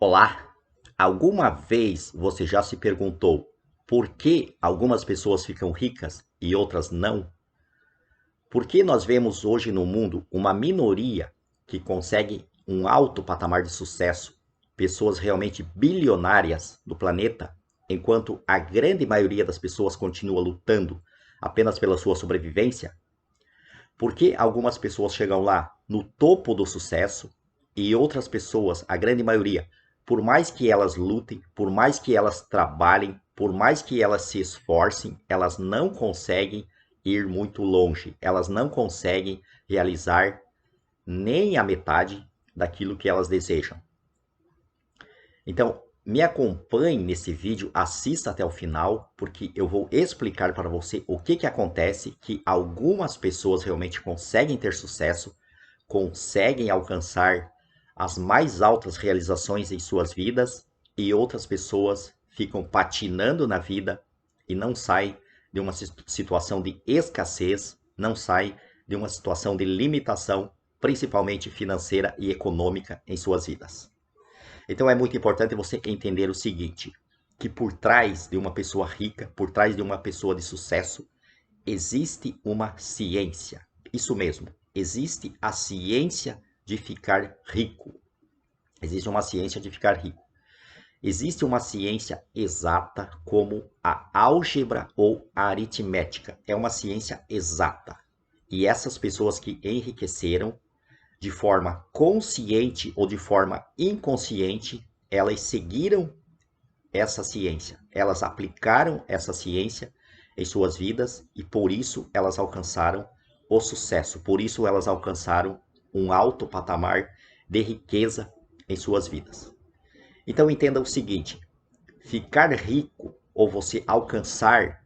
Olá! Alguma vez você já se perguntou por que algumas pessoas ficam ricas e outras não? Por que nós vemos hoje no mundo uma minoria que consegue um alto patamar de sucesso, pessoas realmente bilionárias do planeta, enquanto a grande maioria das pessoas continua lutando apenas pela sua sobrevivência? Por que algumas pessoas chegam lá no topo do sucesso e outras pessoas, a grande maioria, por mais que elas lutem, por mais que elas trabalhem, por mais que elas se esforcem, elas não conseguem ir muito longe, elas não conseguem realizar nem a metade daquilo que elas desejam. Então, me acompanhe nesse vídeo, assista até o final, porque eu vou explicar para você o que acontece que algumas pessoas realmente conseguem ter sucesso, conseguem alcançar as mais altas realizações em suas vidas e outras pessoas ficam patinando na vida e não saem de uma situação de escassez, não saem de uma situação de limitação, principalmente financeira e econômica em suas vidas. Então é muito importante você entender o seguinte, que por trás de uma pessoa rica, por trás de uma pessoa de sucesso, existe uma ciência. Isso mesmo, existe a ciência de ficar rico. Existe uma ciência de ficar rico. Existe uma ciência exata como a álgebra ou a aritmética. É uma ciência exata. E essas pessoas que enriqueceram de forma consciente ou de forma inconsciente, elas seguiram essa ciência, elas aplicaram essa ciência em suas vidas e por isso elas alcançaram o sucesso, por isso elas alcançaram um alto patamar de riqueza em suas vidas. Então entenda o seguinte: ficar rico ou você alcançar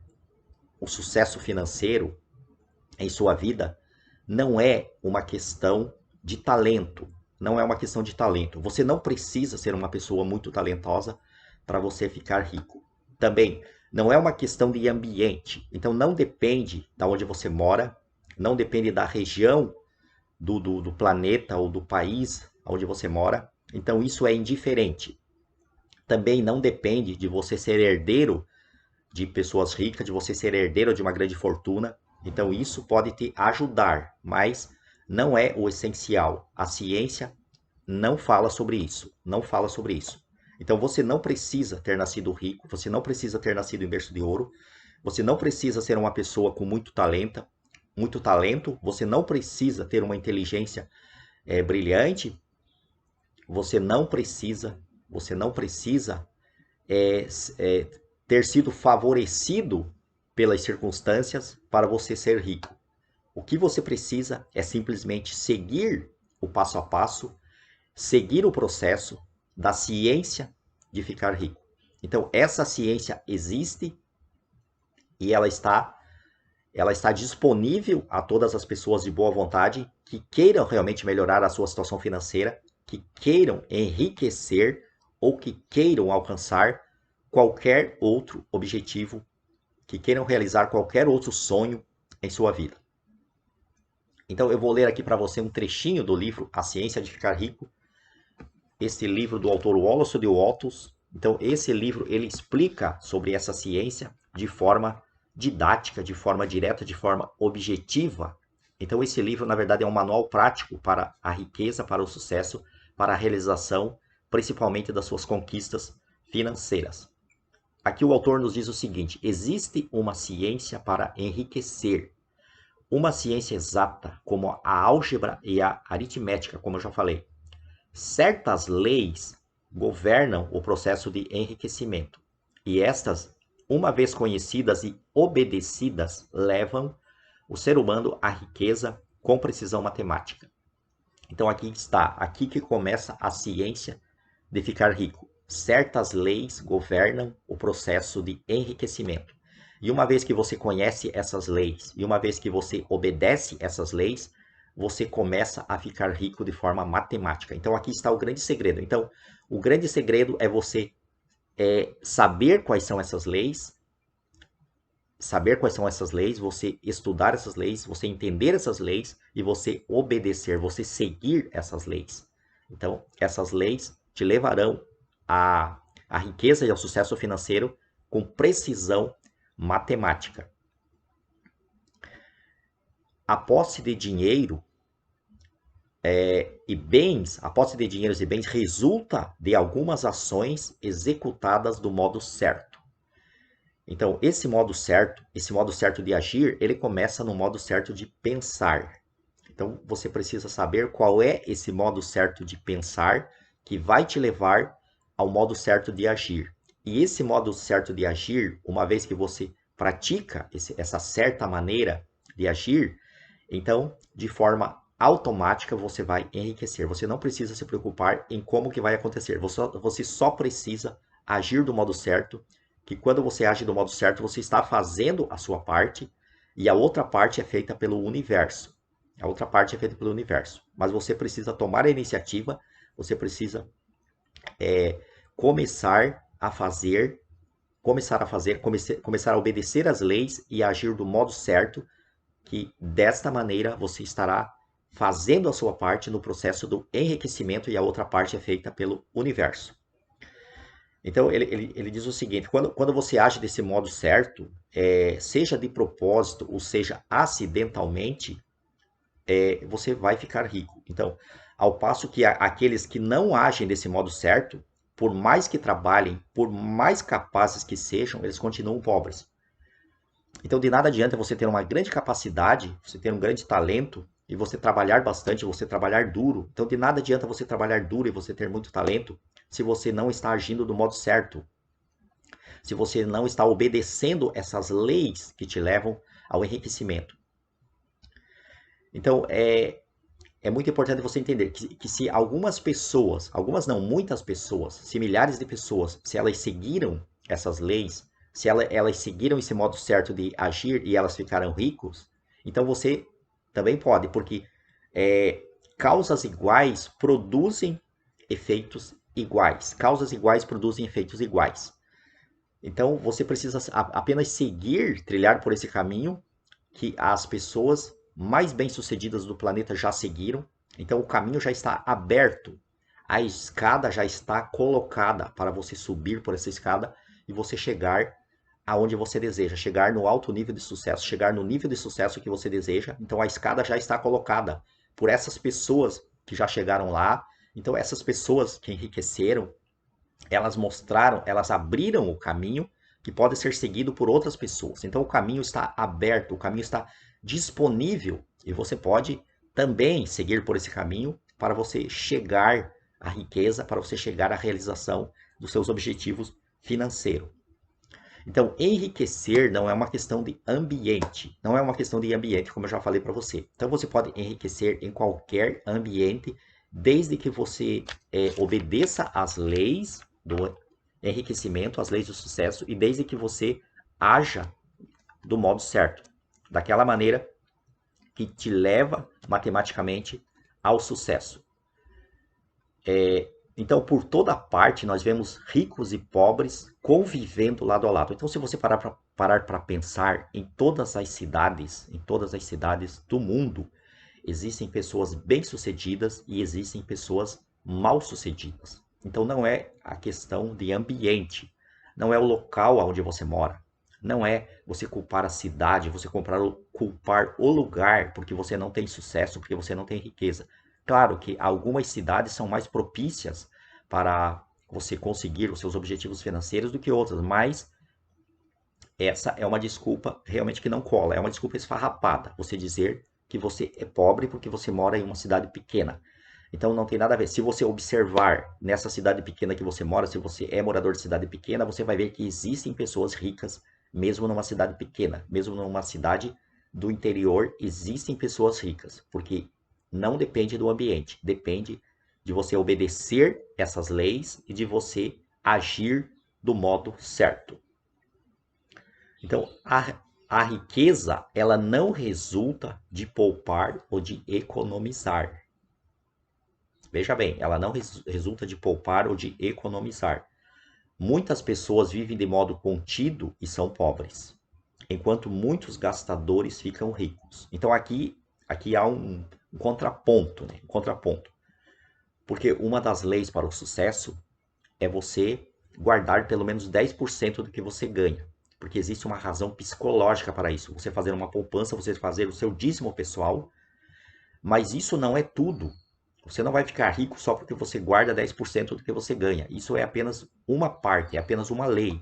o sucesso financeiro em sua vida não é uma questão de talento. Não é uma questão de talento. Você não precisa ser uma pessoa muito talentosa para você ficar rico. Também não é uma questão de ambiente. Então não depende de onde você mora, não depende da região do planeta ou do país onde você mora. Então isso é indiferente. Também não depende de você ser herdeiro de pessoas ricas, de você ser herdeiro de uma grande fortuna. Então isso pode te ajudar, mas não é o essencial. A ciência não fala sobre isso, não fala sobre isso. Então você não precisa ter nascido rico, você não precisa ter nascido em berço de ouro, você não precisa ser uma pessoa com muito talento, você não precisa ter uma inteligência brilhante, você não precisa é, é, ter sido favorecido pelas circunstâncias para você ser rico. O que você precisa é simplesmente seguir o passo a passo, seguir o processo da ciência de ficar rico. Então, essa ciência existe e ela está disponível a todas as pessoas de boa vontade que queiram realmente melhorar a sua situação financeira, que queiram enriquecer ou que queiram alcançar qualquer outro objetivo, que queiram realizar qualquer outro sonho em sua vida. Então eu vou ler aqui para você um trechinho do livro A Ciência de Ficar Rico, esse livro do autor Wallace de Watts. Então esse livro ele explica sobre essa ciência de forma didática, de forma direta, de forma objetiva. Então esse livro na verdade é um manual prático para a riqueza, para o sucesso, para a realização, principalmente das suas conquistas financeiras. Aqui o autor nos diz o seguinte: existe uma ciência para enriquecer, uma ciência exata, como a álgebra e a aritmética, como eu já falei. Certas leis governam o processo de enriquecimento, e estas, uma vez conhecidas e obedecidas, levam o ser humano à riqueza com precisão matemática. Então aqui está, aqui que começa a ciência de ficar rico. Certas leis governam o processo de enriquecimento. E uma vez que você conhece essas leis, e uma vez que você obedece essas leis, você começa a ficar rico de forma matemática. Então aqui está o grande segredo. Então, o grande segredo é você saber quais são essas leis, você estudar essas leis, você entender essas leis e você obedecer, você seguir essas leis. Então, essas leis te levarão a riqueza e o sucesso financeiro com precisão matemática. A posse de dinheiro e bens, a posse de dinheiros e bens resulta de algumas ações executadas do modo certo. Então, esse modo certo de agir, ele começa no modo certo de pensar. Então, você precisa saber qual é esse modo certo de pensar que vai te levar ao modo certo de agir. E esse modo certo de agir, uma vez que você pratica essa certa maneira de agir, então, de forma automática, você vai enriquecer. Você não precisa se preocupar em como que vai acontecer. Você só precisa agir do modo certo, que quando você age do modo certo, você está fazendo a sua parte e a outra parte é feita pelo universo. A outra parte é feita pelo universo. Mas você precisa tomar a iniciativa, você precisa começar a obedecer às leis e agir do modo certo, que desta maneira você estará fazendo a sua parte no processo do enriquecimento e a outra parte é feita pelo universo. Então, ele diz o seguinte, quando você age desse modo certo, seja de propósito ou seja acidentalmente, você vai ficar rico. Então, ao passo que aqueles que não agem desse modo certo, por mais que trabalhem, por mais capazes que sejam, eles continuam pobres. Então, de nada adianta você ter uma grande capacidade, você ter um grande talento, e você trabalhar bastante, você trabalhar duro. Então, de nada adianta você trabalhar duro e você ter muito talento, se você não está agindo do modo certo. Se você não está obedecendo essas leis que te levam ao enriquecimento. Então, é muito importante você entender que se algumas pessoas, algumas não, muitas pessoas, se milhares de pessoas, se elas seguiram essas leis, se elas seguiram esse modo certo de agir e elas ficaram ricos, então você também pode, porque causas iguais produzem efeitos iguais. Causas iguais produzem efeitos iguais. Então você precisa apenas seguir, trilhar por esse caminho que as pessoas mais bem-sucedidas do planeta já seguiram. Então o caminho já está aberto. A escada já está colocada para você subir por essa escada e você chegar aonde você deseja, chegar no alto nível de sucesso, chegar no nível de sucesso que você deseja. Então a escada já está colocada por essas pessoas que já chegaram lá. Então essas pessoas que enriqueceram, elas mostraram, elas abriram o caminho que pode ser seguido por outras pessoas. Então o caminho está aberto, o caminho está disponível e você pode também seguir por esse caminho para você chegar à riqueza, para você chegar à realização dos seus objetivos financeiros. Então, enriquecer não é uma questão de ambiente, não é uma questão de ambiente, como eu já falei para você. Então, você pode enriquecer em qualquer ambiente, desde que você obedeça às leis do enriquecimento, às leis do sucesso, e desde que você haja do modo certo, daquela maneira que te leva matematicamente ao sucesso. Então, por toda parte, nós vemos ricos e pobres convivendo lado a lado. Então, se você parar para pensar em todas as cidades do mundo, existem pessoas bem-sucedidas e existem pessoas mal-sucedidas. Então, não é a questão de ambiente, não é o local onde você mora, não é você culpar a cidade, você culpar o lugar porque você não tem sucesso, porque você não tem riqueza. Claro que algumas cidades são mais propícias para você conseguir os seus objetivos financeiros do que outras, mas essa é uma desculpa realmente que não cola, é uma desculpa esfarrapada, você dizer que você é pobre porque você mora em uma cidade pequena. Então não tem nada a ver. Se você observar nessa cidade pequena que você mora, se você é morador de cidade pequena, você vai ver que existem pessoas ricas mesmo numa cidade pequena, mesmo numa cidade do interior, existem pessoas ricas, porque não depende do ambiente, depende de você obedecer essas leis e de você agir do modo certo. Então, a riqueza, ela não resulta de poupar ou de economizar. Veja bem, ela não resulta de poupar ou de economizar. Muitas pessoas vivem de modo contido e são pobres, enquanto muitos gastadores ficam ricos. Então aqui há um contraponto, né? Um contraponto. Porque uma das leis para o sucesso é você guardar pelo menos 10% do que você ganha. Porque existe uma razão psicológica para isso. Você fazer uma poupança, você fazer o seu dízimo pessoal, mas isso não é tudo. Você não vai ficar rico só porque você guarda 10% do que você ganha. Isso é apenas uma parte, é apenas uma lei.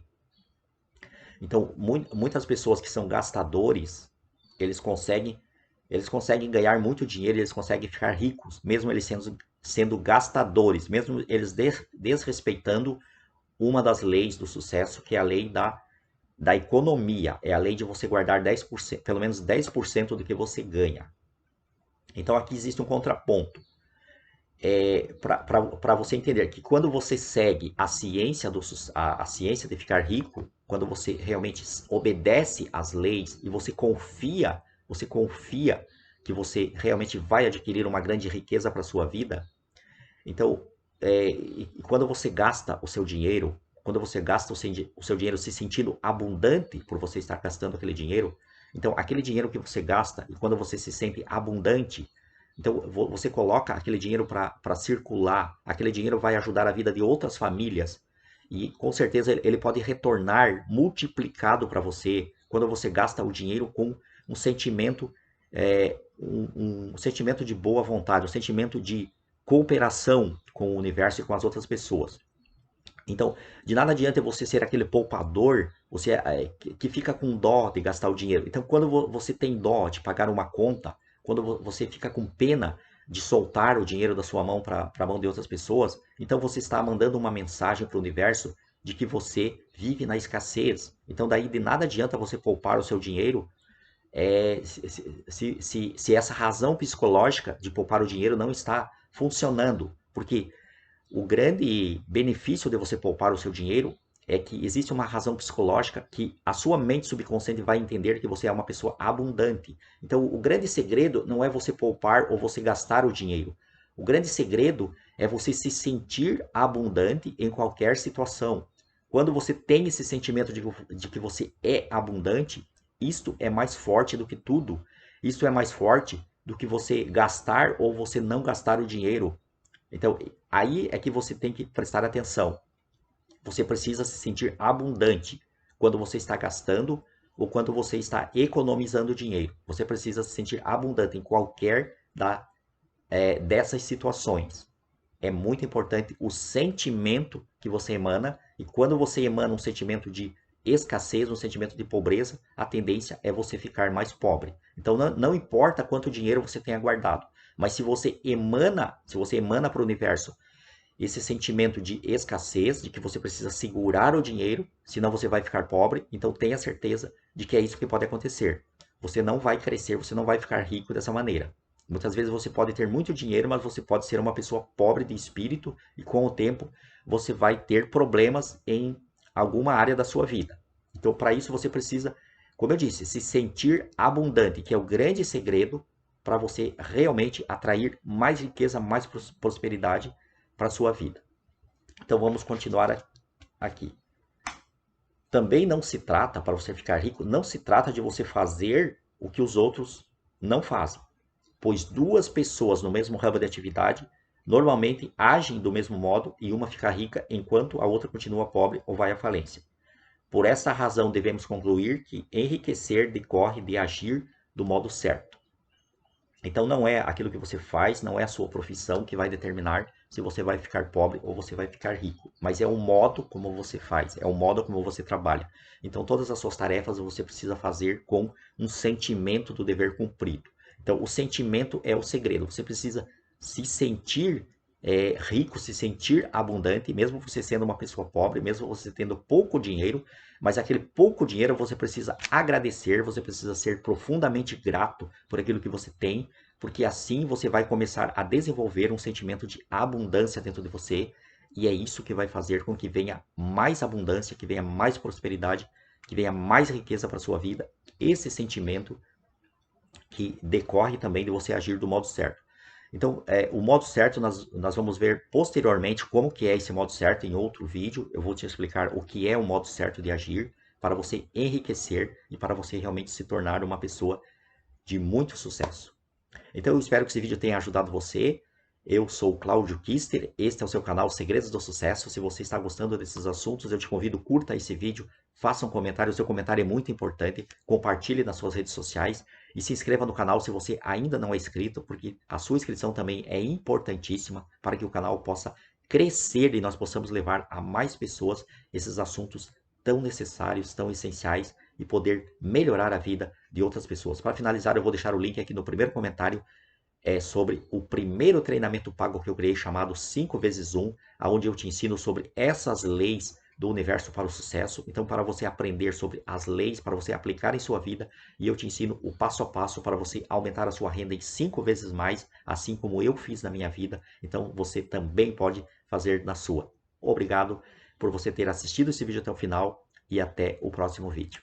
Então, muitas pessoas que são gastadores, eles conseguem ganhar muito dinheiro, eles conseguem ficar ricos, mesmo eles sendo gastadores, mesmo eles desrespeitando uma das leis do sucesso, que é a lei da economia, é a lei de você guardar 10%, pelo menos 10% do que você ganha. Então aqui existe um contraponto. Para você entender que quando você segue a ciência, a ciência de ficar rico, quando você realmente obedece às leis e você confia que você realmente vai adquirir uma grande riqueza para a sua vida, então, e quando você gasta o seu dinheiro, quando você gasta o seu dinheiro se sentindo abundante por você estar gastando aquele dinheiro, então aquele dinheiro que você gasta e quando você se sente abundante, então você coloca aquele dinheiro para circular, aquele dinheiro vai ajudar a vida de outras famílias e com certeza ele pode retornar multiplicado para você quando você gasta o dinheiro com um sentimento, um sentimento de boa vontade, um sentimento de cooperação com o universo e com as outras pessoas. Então, de nada adianta você ser aquele poupador que fica com dó de gastar o dinheiro. Então, quando você tem dó de pagar uma conta, quando você fica com pena de soltar o dinheiro da sua mão para a mão de outras pessoas, então você está mandando uma mensagem para o universo de que você vive na escassez. Então, daí de nada adianta você poupar o seu dinheiro se essa razão psicológica de poupar o dinheiro não está funcionando. Porque o grande benefício de você poupar o seu dinheiro é que existe uma razão psicológica que a sua mente subconsciente vai entender que você é uma pessoa abundante. Então, o grande segredo não é você poupar ou você gastar o dinheiro. O grande segredo é você se sentir abundante em qualquer situação. Quando você tem esse sentimento de que você é abundante, isto é mais forte do que tudo. Isto é mais forte do que você gastar ou você não gastar o dinheiro. Então, aí é que você tem que prestar atenção. Você precisa se sentir abundante quando você está gastando ou quando você está economizando dinheiro. Você precisa se sentir abundante em qualquer dessas situações. É muito importante o sentimento que você emana, e quando você emana um sentimento de escassez, um sentimento de pobreza, a tendência é você ficar mais pobre. Então não importa quanto dinheiro você tenha guardado, mas se você emana para o universo esse sentimento de escassez, de que você precisa segurar o dinheiro, senão você vai ficar pobre, então tenha certeza de que é isso que pode acontecer. Você não vai crescer, você não vai ficar rico dessa maneira. Muitas vezes você pode ter muito dinheiro, mas você pode ser uma pessoa pobre de espírito e com o tempo você vai ter problemas em alguma área da sua vida. Então, para isso você precisa, como eu disse, se sentir abundante, que é o grande segredo para você realmente atrair mais riqueza, mais prosperidade para a sua vida. Então vamos continuar aqui. Também não se trata, para você ficar rico, não se trata de você fazer o que os outros não fazem. Pois duas pessoas no mesmo ramo de atividade normalmente agem do mesmo modo e uma fica rica enquanto a outra continua pobre ou vai à falência. Por essa razão devemos concluir que enriquecer decorre de agir do modo certo. Então não é aquilo que você faz, não é a sua profissão que vai determinar se você vai ficar pobre ou você vai ficar rico, mas é o modo como você faz, é o modo como você trabalha. Então todas as suas tarefas você precisa fazer com um sentimento do dever cumprido. Então o sentimento é o segredo. Você precisa se sentir rico, se sentir abundante, mesmo você sendo uma pessoa pobre, mesmo você tendo pouco dinheiro, mas aquele pouco dinheiro você precisa agradecer, você precisa ser profundamente grato por aquilo que você tem, porque assim você vai começar a desenvolver um sentimento de abundância dentro de você, e é isso que vai fazer com que venha mais abundância, que venha mais prosperidade, que venha mais riqueza para a sua vida. Esse sentimento que decorre também de você agir do modo certo. Então, o modo certo nós vamos ver posteriormente como que é esse modo certo em outro vídeo. Eu vou te explicar o que é o modo certo de agir para você enriquecer e para você realmente se tornar uma pessoa de muito sucesso. Então, eu espero que esse vídeo tenha ajudado você. Eu sou o Cláudio Kister, este é o seu canal Segredos do Sucesso. Se você está gostando desses assuntos, eu te convido, curta esse vídeo, faça um comentário, o seu comentário é muito importante, compartilhe nas suas redes sociais e se inscreva no canal se você ainda não é inscrito, porque a sua inscrição também é importantíssima para que o canal possa crescer e nós possamos levar a mais pessoas esses assuntos tão necessários, tão essenciais e poder melhorar a vida de outras pessoas. Para finalizar, eu vou deixar o link aqui no primeiro comentário sobre o primeiro treinamento pago que eu criei chamado 5x1, onde eu te ensino sobre essas leis do universo para o sucesso. Então, para você aprender sobre as leis, para você aplicar em sua vida, e eu te ensino o passo a passo para você aumentar a sua renda em 5 vezes mais, assim como eu fiz na minha vida. Então, você também pode fazer na sua. Obrigado por você ter assistido esse vídeo até o final e até o próximo vídeo.